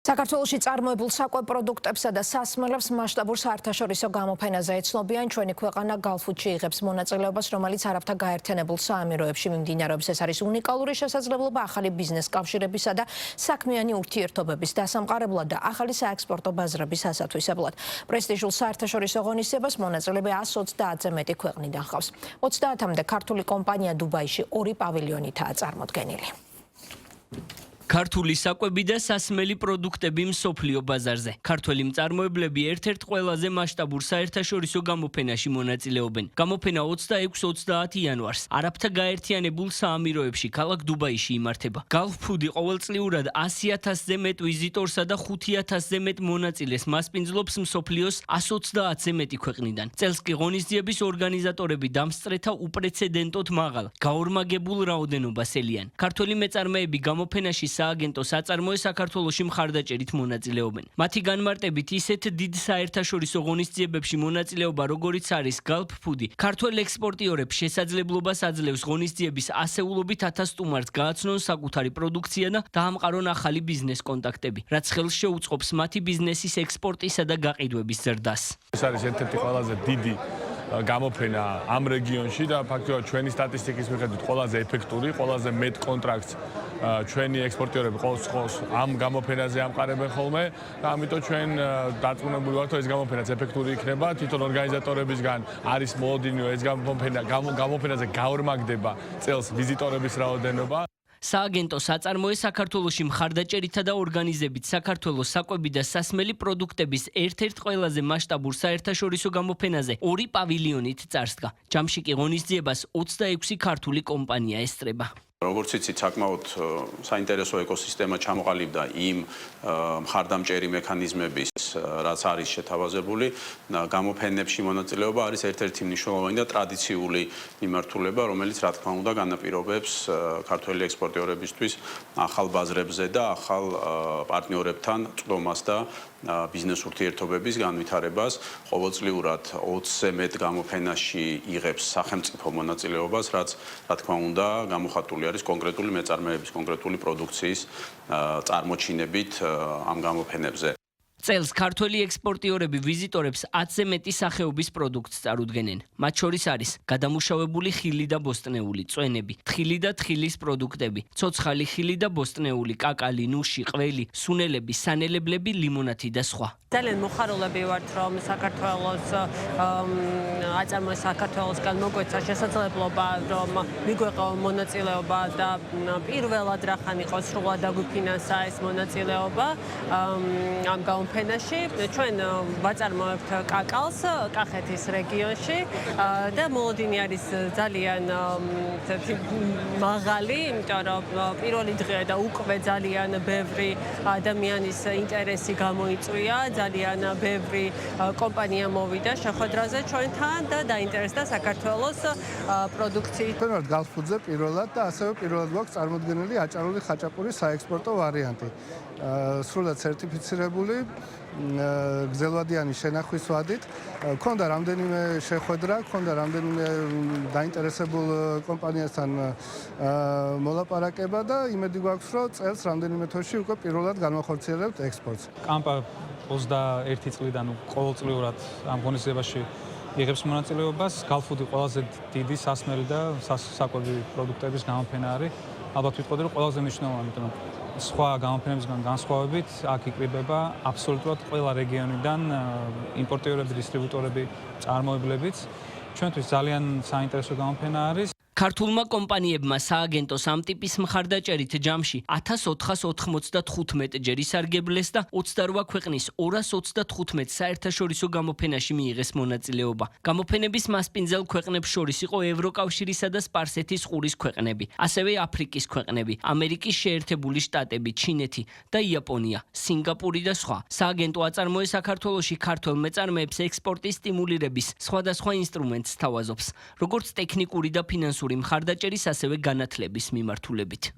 საქართველოში წარმოებულ საკვებ-პროდუქტებსა და სასმელებს მასშტაბურ საერთაშორისო გამოფენაზე ეცნობიან ჩვენი ქვეყანა გალფუდში იღებს მონაწილეობას, რომელიც არაბთა გაერთიანებულ საამიროებში მიმდინარეობს. ეს არის უნიკალური შესაძლებლობა ახალი ბიზნეს კავშირებისა და საქმიანი ურთიერთობების დასამყარებლად და ახალი საექსპორტო ბაზრების ასათვისებლად. პრესტიჟულ საერთაშორისო ღონისძიებას მონაწილეები 130-ზე მეტი ქვეყნიდან ჰყავს. 30-მდე ქართული კომპანია დუბაიში 2 პავილიონითაა წარმოდგენილი. ქართული საკვები და სასმელი პროდუქტები მსოფლიო ბაზარზე. ქართველი მწარმოებლები ერთ-ერთ ყველაზე მასშტაბურ საერთაშორისო გამოფენაში მონაწილეობენ. გამოფენა 26-30 იანვარს არაბთა გაერთიანებულ საამიროებში ქალაქ დუბაიში იმართება. გალფუდი ყოველწლიურად 100,000-ზე მეტ ვიზიტორსა და 5,000-ზე მეტ მონაწილეს მასპინძლობს მსოფლიოს 130-ზე მეტი ქვეყნიდან. წელს კი ღონისძიების ორგანიზატორები დამსწრეთა უპრეცედენტოდ მაღალ, გაორმაგებულ რაოდენობას ელიან. ქართველი მეწარმეები გამოფენაში სააგენტო საწარმოე საქართველოში მხარდაჭერით მონაწილეობენ. მათი განმარტებით ისეთ დიდ საერთაშორისო ღონისძიებებში მონაწილეობა, როგორიც არის გალფუდი, ქართველ ექსპორტიორებს შესაძლებლობას აძლევს ღონისძიების ასეულობით 1000 სტუმარს გააცნონ საკუთარი პროდუქცია და დაამყარონ ახალი ბიზნეს კონტაქტები, რაც ხელს შეუწყობს მათი ბიზნესის ექსპორტისა და გაყიდვების ზრდას. ეს არის ერთ-ერთი ყველაზე დიდი გამოფენა ამ რეგიონში და ფაქტობრივად ჩვენი სტატისტიკის მიხედვით ყველაზე ეფექტური, ყველაზე მეტ კონტრაქტს ჩვენი ექსპორტიორები ყოველთვის ამ გამოფენაზე ამყარებენ ხოლმე და ამიტომ ჩვენ დარწმუნებული ვართ, რომ ეს გამოფენაც ეფექტური იქნება. თვითონ ორგანიზატორებისგან არის მოლოდინი, ეს გამოფენაზე გაორმაგდება წელს ვიზიტორების რაოდენობა. სააგენტო საწარმოე საქართველოში მხარდაჭერითა და ორგანიზებით საქართველოს საკვები და სასმელი პროდუქტების ერთ-ერთ ყველაზე მასშტაბურ საერთაშორისო გამოფენაზე 2 პავილიონით წარსდგა. ჯამში კი ღონისძიებას 26 ქართული კომპანია ესწრება. როგორც იცით, საკმაოდ საინტერესო ეკოსისტემა ჩამოყალიბდა იმ მხარდამჭერი მექანიზმების, რაც არის შეთავაზებული. გამოფენებში მონაწილეობა არის ერთ-ერთი მნიშვნელოვანი და ტრადიციული მიმართულება, რომელიც რა თქმა უნდა განაპირობებს ქართველი ექსპორტიორებისთვის ახალ ბაზრებზე და ახალ პარტნიორებთან წვდომას და ბიზნეს ურთიერთობების განვითარებას. ყოველწლიურად 20-ზე მეტ გამოფენაში იღებს სახელმწიფო მონაწილეობას, რაც რა თქმა უნდა გამოხატული არის კონკრეტული მეწარმეების, კონკრეტული პროდუქციის წარმოჩინებით ამ გამოფენებზე. წელს ქართველი ექსპორტიორები ვიზიტორებს 10-ზე მეტი სახეობის პროდუქტს წარუდგენენ. მათ შორის არის გადამუშავებული ხილი და ბოსტნეული, წვენები, თხილი და თხილის პროდუქტები, ცოცხალი ხილი და ბოსტნეული, კაკალი, ნუში, ყველი, სუნელები, სანელებლები, ლიმონათი და სხვა. ძალიან მოხარულები ვართ, რომ საქართველოს აწარმოეს საქართველოსგან მოგვეცა შესაძლებლობა, რომ მიგვეყო მონაწილეობა და პირველად რახან იყო სრულად დაგვიფინანსა ეს მონაწილეობა ამ გამოფენაში. ჩვენ ვაწარმოებთ კაკალს კახეთის რეგიონში და მოლოდინი არის ძალიან მაღალი, იმიტომ რომ პირველი დღე და უკვე ძალიან ბევრი ადამიანის ინტერესი გამოიწვია. ძალიან ბევრი კომპანია მოვიდა შეხვედრაზე ჩვენთან და დაინტერესდა საქართველოს პროდუქციით. ჩვენ ვართ გალფუდზე პირველად და ასევე პირველად გვაქვს წარმოდგენილი აჭარული ხაჭაპურის საექსპორტო ვარიანტი. სრულად სერტიფიცირებული გზელვადიანი შენახვის ვადით. ქონდა რამდენიმე შეხვედრა, ქონდა რამდენიმე დაინტერესებულ კომპანიასთან მოლაპარაკება და იმედი გვაქვს, რომ წელს რამდენიმე თვეში უკვე პირველად განვახორციელებთ ექსპორტს. კამპა 21 წლიდან ყოველწლიურად ამ ღონისძიებაში იღებს მონაწილეობას. გალფუდი ყველაზე დიდი სასმელი და საკვები პროდუქტების გამოფენა არის. ალბათ ვიტყოდი, რომ ყველაზე მნიშვნელოვანი, იმიტომ რომ სხვა გამოფენებისგან განსხვავებით, აქ იკრიბება აბსოლუტურად ყველა რეგიონიდან იმპორტიორები, დისტრიბუტორები, წარმოებლებიც. ჩვენთვის ძალიან საინტერესო გამოფენა არის. ქართულმა კომპანიებმა სააგენტოს ამ ტიპის მხარდაჭერით ჯამში 1495 ჯერ ისარგებლეს და 28 ქვეყნის 235 საერთაშორისო გამოფენაში მიიღეს მონაწილეობა. გამოფენების მასპინძელ ქვეყნებს შორის იყო ევროკავშირისა და სპარსეთის ყურის ქვეყნები, ასევე აფრიკის ქვეყნები, ამერიკის შეერთებული შტატები, ჩინეთი და იაპონია, სინგაპური და სხვა. სააგენტო აწარმოე საქართველოში ქართველ მეწარმეებს ექსპორტის სტიმულირების სხვადასხვა ინსტრუმენტს სთავაზობს, როგორც ტექნიკური და ფინანსური მხარდაჭერის, ასევე განათლების მიმართულებით.